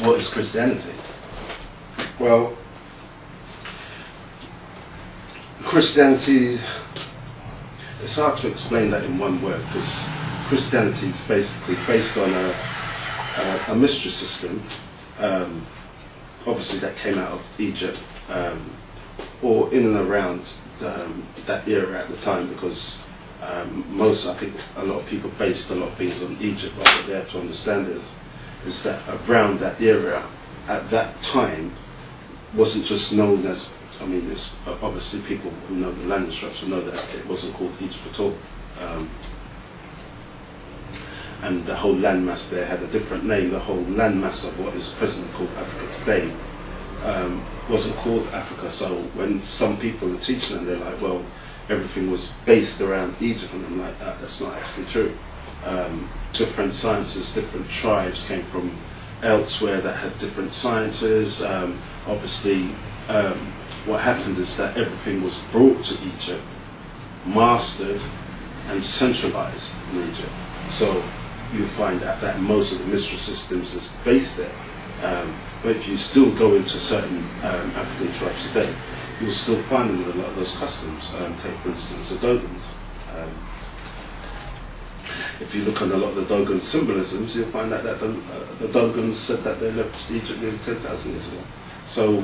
what is Christianity? Well, Christianity, it's hard to explain that in one word, because Christianity is basically based on a mystery system, obviously that came out of Egypt, or in and around that era at the time, because I think a lot of people based a lot of things on Egypt, but what they have to understand is that around that era, at that time, wasn't just known as, I mean, it's obviously people who know the language structure know that it wasn't called Egypt at all. And the whole landmass there had a different name. The whole landmass of what is presently called Africa today wasn't called Africa. So when some people are teaching and they're like, well, everything was based around Egypt, and I'm like, that's not actually true. Different sciences, different tribes came from elsewhere that had different sciences. Obviously, what happened is that everything was brought to Egypt, mastered and centralized in Egypt. So you find out that most of the mystery systems is based there. But if you still go into certain African tribes today, you'll still find them with a lot of those customs. Take for instance the Dogons. If you look on a lot of the Dogon symbolisms, you'll find out that the Dogons said that they left Egypt nearly 10,000 years ago. So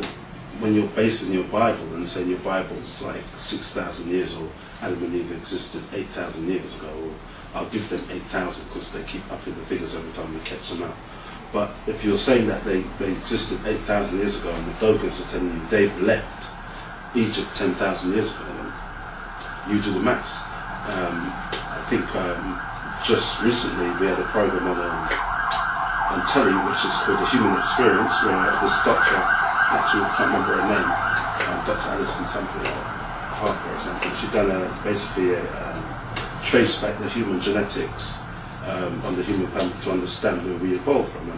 when you're basing your Bible and saying your Bible's like 6,000 years, or Adam and Eve existed 8,000 years ago, or I'll give them 8,000 because they keep upping the figures every time we catch them out. But if you're saying that they existed 8,000 years ago and the Dogons are telling you they've left Egypt 10,000 years ago, you do the maths. I think just recently we had a program on telly which is called The Human Experience, where this doctor, actually I can't remember her name, Dr. Alison something, Harper or something, she'd done basically a trace back the human genetics on the human family to understand where we evolved from,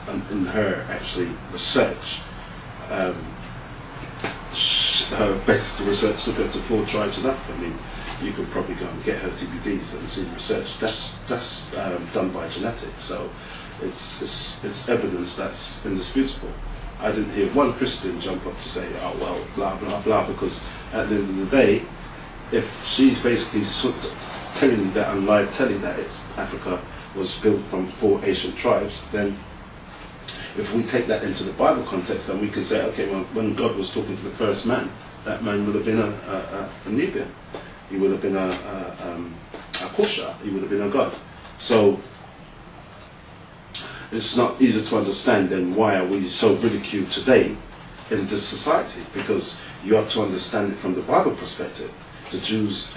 and in her actually research, her basic research looked at 4 tribes in Africa. I mean, you could probably go and get her DVDs and see the research. That's done by genetics, so it's evidence that's indisputable. I didn't hear one Christian jump up to say, oh well, blah blah blah, because at the end of the day, if she's basically telling you that on live telling that Africa was built from 4 ancient tribes, then if we take that into the Bible context, then we can say, okay, well, when God was talking to the first man, that man would have been a Nubian. He would have been a Kusha. He would have been a god. So it's not easy to understand then why are we so ridiculed today in this society, because you have to understand it from the Bible perspective. The Jews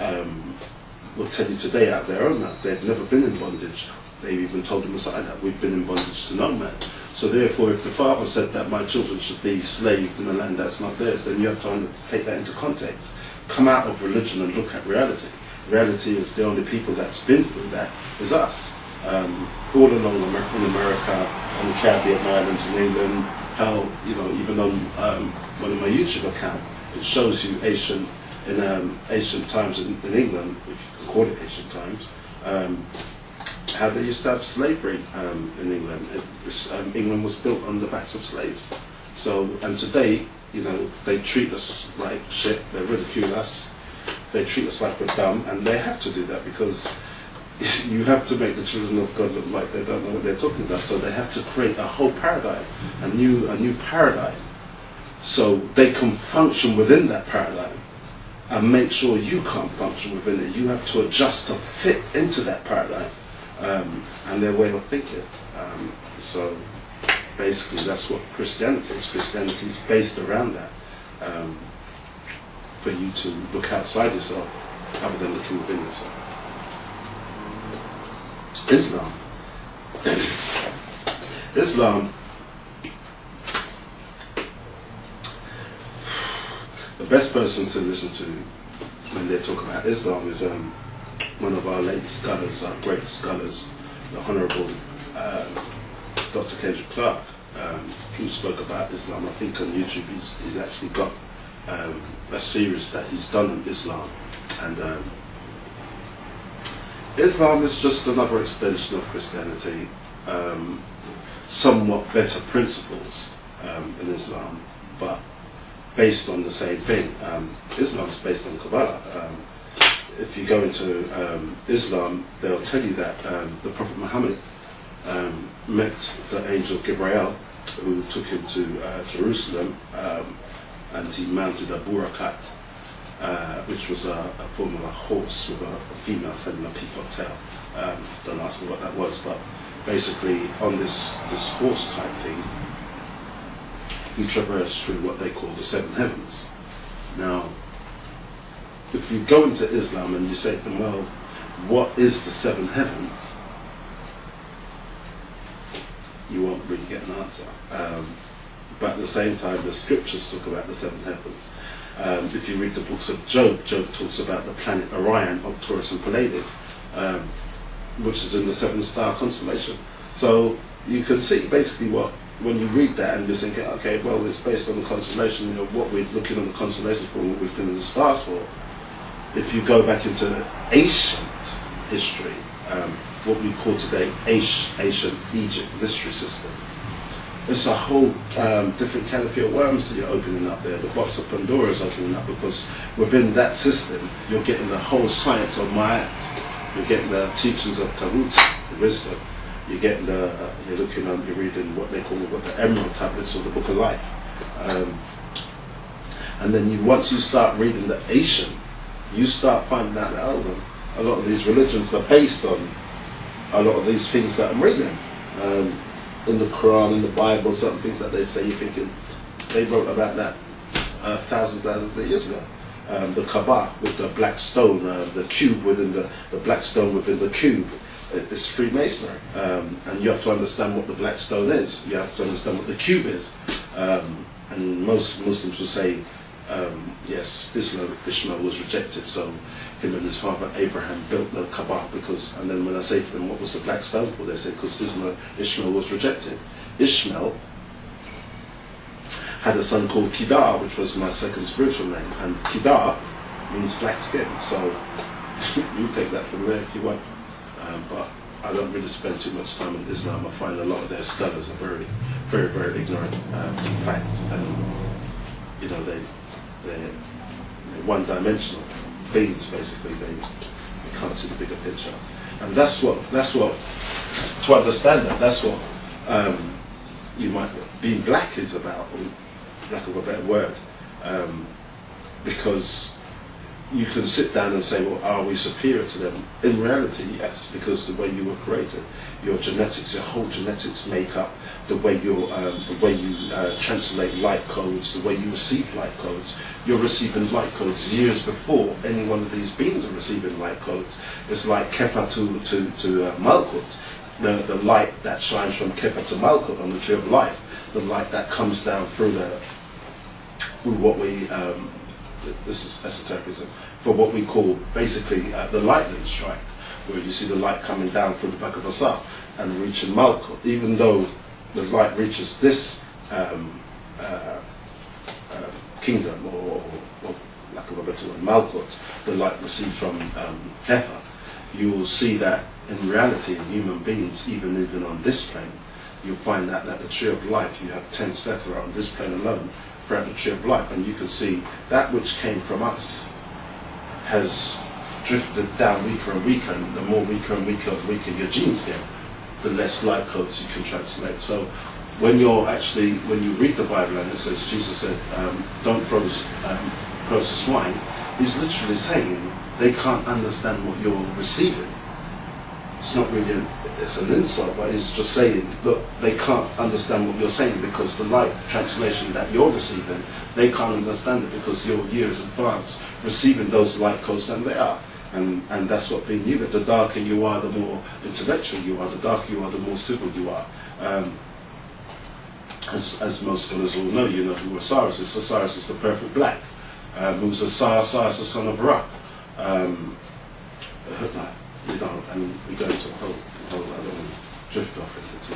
will tell you today out their own mouth they've never been in bondage. They've even told the Messiah that we've been in bondage to no man. So therefore, if the Father said that my children should be slaved in a land that's not theirs, then you have to take that into context. Come out of religion and look at reality. Reality is the only people that's been through that is us. All along in America, on the Caribbean islands, in England, hell, you know, even on one of my YouTube account, it shows you ancient times in England, if you can call it ancient times, how they used to have slavery in England. England was built on the backs of slaves. So, and today, you know, they treat us like shit, they ridicule us, they treat us like we're dumb, and they have to do that because you have to make the children of God look like they don't know what they're talking about. So they have to create a whole paradigm, a new paradigm, so they can function within that paradigm, and make sure you can't function within it. You have to adjust to fit into that paradigm and their way of thinking. So basically that's what Christianity is. Christianity is based around that, for you to look outside yourself other than looking within yourself. Islam, the best person to listen to when they talk about Islam is one of our late scholars, our great scholars, the Honourable Dr. Kendrick Clark, who spoke about Islam. I think on YouTube he's actually got a series that he's done on Islam, and Islam is just another extension of Christianity. somewhat better principles in Islam, but based on the same thing. Islam's based on Kabbalah. If you go into Islam, they'll tell you that the Prophet Muhammad met the angel Gabriel, who took him to Jerusalem, and he mounted a burakat, which was a form of a horse with a female head and a peacock tail. Don't ask me what that was, but basically on this horse type thing, he traversed through what they call the seven heavens. Now, if you go into Islam and you say to them, well, what is the seven heavens? You won't really get an answer. But at the same time, the scriptures talk about the seven heavens. If you read the books of Job, Job talks about the planet Orion, Arcturus and Pleiades, which is in the seven star constellation. So you can see basically when you read that and you're thinking, okay, well, it's based on the constellation, you know, what we're looking on the constellation for, what we're looking at the stars for. If you go back into ancient history, what we call today ancient Egypt mystery system, it's a whole different canopy of worms that you're opening up there. The box of Pandora is opening up, because within that system you're getting the whole science of Ma'at, you're getting the teachings of Tarut, the wisdom, you're getting you're reading what they call the Emerald Tablets or the Book of Life, and then once you start reading the ancient, you start finding out that a lot of these religions are based on a lot of these things that I'm reading. In the Quran, in the Bible, certain things that they say, you're thinking, they wrote about that thousands of years ago. The Kaaba with the black stone, the cube within the black stone within the cube, it's Freemasonry. And you have to understand what the black stone is. You have to understand what the cube is. And most Muslims will say, yes, Ishmael was rejected, so him and his father Abraham built the Kaaba, because, and then when I say to them, what was the black stone for? They say, because Ishmael was rejected. Ishmael had a son called Kedar, which was my second spiritual name, and Kedar means black skin, so you take that from there if you want. But I don't really spend too much time in Islam. I find a lot of their scholars are very, very, very ignorant to fact, and you know, they're one-dimensional beings, basically. They can't see the bigger picture, and that's what to understand that's what you might being black is about, or lack of a better word, because you can sit down and say, well, are we superior to them? In reality, yes, because the way you were created, your genetics, your whole genetics make up the way you translate light codes, the way you receive light codes. You're receiving light codes years before any one of these beings are receiving light codes. It's like Kefa to Malkut, the light that shines from Kefa to Malkut on the tree of life, the light that comes down through what we this is esotericism, for what we call basically the lightning strike, where you see the light coming down through the back of a star and reaching Malkut. Even though the light reaches this kingdom, or lack of a better word, Malkut, the light received from Kefa, you will see that in reality, in human beings, even on this plane, you'll find that the tree of life, you have 10 Sephira on this plane alone, throughout the tree of life, and you can see that which came from us has drifted down weaker and weaker, and the more weaker and weaker your genes get, the less light codes you can translate. So when you read the Bible and it says, Jesus said, don't throw pearls to swine, he's literally saying they can't understand what you're receiving. It's not really it's an insult, but he's just saying, look, they can't understand what you're saying, because the light translation that you're receiving, they can't understand it, because you're years advanced receiving those light codes than they are. And that's what being you. The darker you are, the more intellectual you are. The darker you are, the more civil you are. As most scholars will know, you know who Osiris is. Osiris is the perfect black. Who's Osiris the son of Ra. We don't, and we go into a whole I don't want to drift off into